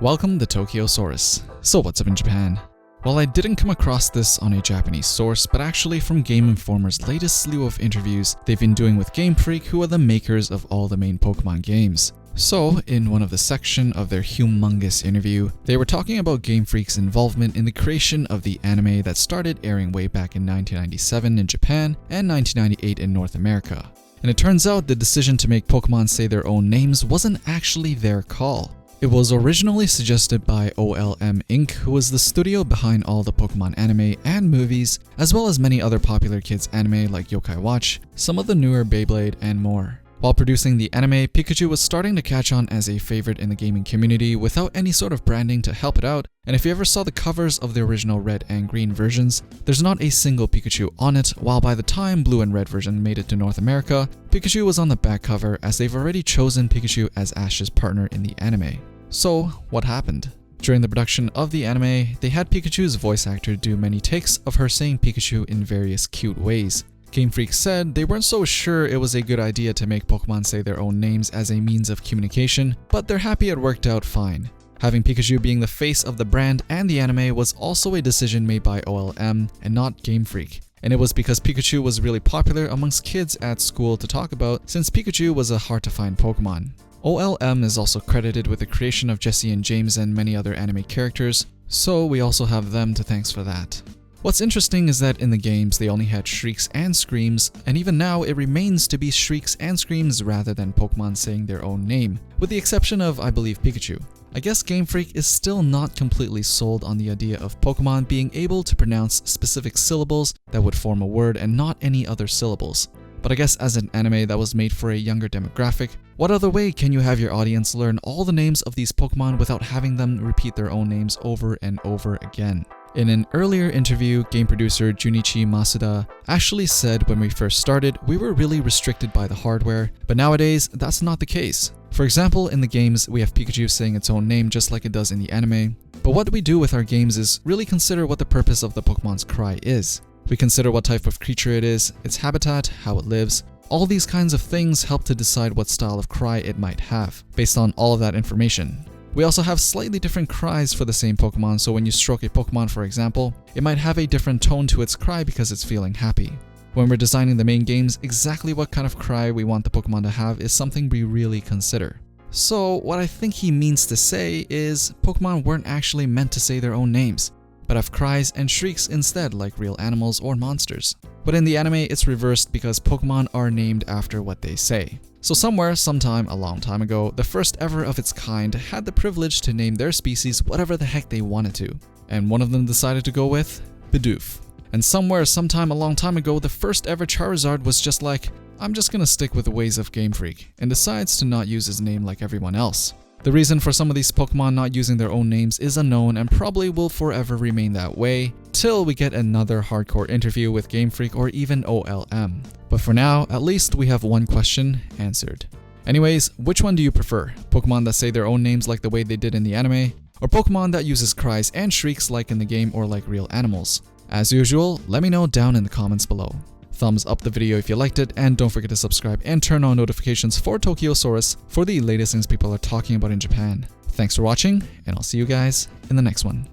Welcome to Tokyosaurus. So what's up in Japan? Well, I didn't come across this on a Japanese source, but actually from Game Informer's latest slew of interviews they've been doing with Game Freak, who are the makers of all the main Pokemon games. So, in one of the section of their humongous interview, they were talking about Game Freak's involvement in the creation of the anime that started airing way back in 1997 in Japan and 1998 in North America. And it turns out the decision to make Pokemon say their own names wasn't actually their call. It was originally suggested by OLM Inc., who was the studio behind all the Pokemon anime and movies, as well as many other popular kids anime like Yokai Watch, some of the newer Beyblade, and more. While producing the anime, Pikachu was starting to catch on as a favorite in the gaming community without any sort of branding to help it out, and if you ever saw the covers of the original red and green versions, there's not a single Pikachu on it, while by the time blue and red version made it to North America, Pikachu was on the back cover as they've already chosen Pikachu as Ash's partner in the anime. So, what happened? During the production of the anime, they had Pikachu's voice actor do many takes of her saying Pikachu in various cute ways. Game Freak said they weren't so sure it was a good idea to make Pokemon say their own names as a means of communication, but they're happy it worked out fine. Having Pikachu being the face of the brand and the anime was also a decision made by OLM and not Game Freak. And it was because Pikachu was really popular amongst kids at school to talk about, since Pikachu was a hard-to-find Pokemon. OLM is also credited with the creation of Jesse and James and many other anime characters, so we also have them to thanks for that. What's interesting is that in the games they only had shrieks and screams, and even now it remains to be shrieks and screams rather than Pokemon saying their own name, with the exception of, I believe, Pikachu. I guess Game Freak is still not completely sold on the idea of Pokemon being able to pronounce specific syllables that would form a word and not any other syllables. But I guess as an anime that was made for a younger demographic, what other way can you have your audience learn all the names of these Pokemon without having them repeat their own names over and over again? In an earlier interview, game producer Junichi Masuda actually said when we first started, we were really restricted by the hardware, but nowadays, that's not the case. For example, in the games, we have Pikachu saying its own name just like it does in the anime, but what we do with our games is really consider what the purpose of the Pokemon's cry is. We consider what type of creature it is, its habitat, how it lives. All these kinds of things help to decide what style of cry it might have, based on all of that information. We also have slightly different cries for the same Pokemon, so when you stroke a Pokemon for example, it might have a different tone to its cry because it's feeling happy. When we're designing the main games, exactly what kind of cry we want the Pokemon to have is something we really consider. So what I think he means to say is Pokemon weren't actually meant to say their own names, but have cries and shrieks instead like real animals or monsters. But in the anime, it's reversed because Pokemon are named after what they say. So somewhere, sometime, a long time ago, the first ever of its kind had the privilege to name their species whatever the heck they wanted to. And one of them decided to go with Bidoof. And somewhere, sometime, a long time ago, the first ever Charizard was just like, I'm just gonna stick with the ways of Game Freak, and decides to not use his name like everyone else. The reason for some of these Pokemon not using their own names is unknown and probably will forever remain that way, till we get another hardcore interview with Game Freak or even OLM. But for now, at least we have one question answered. Anyways, which one do you prefer? Pokemon that say their own names like the way they did in the anime? Or Pokemon that uses cries and shrieks like in the game or like real animals? As usual, let me know down in the comments below. Thumbs up the video if you liked it, and don't forget to subscribe and turn on notifications for Tokyosaurus for the latest things people are talking about in Japan. Thanks for watching, and I'll see you guys in the next one.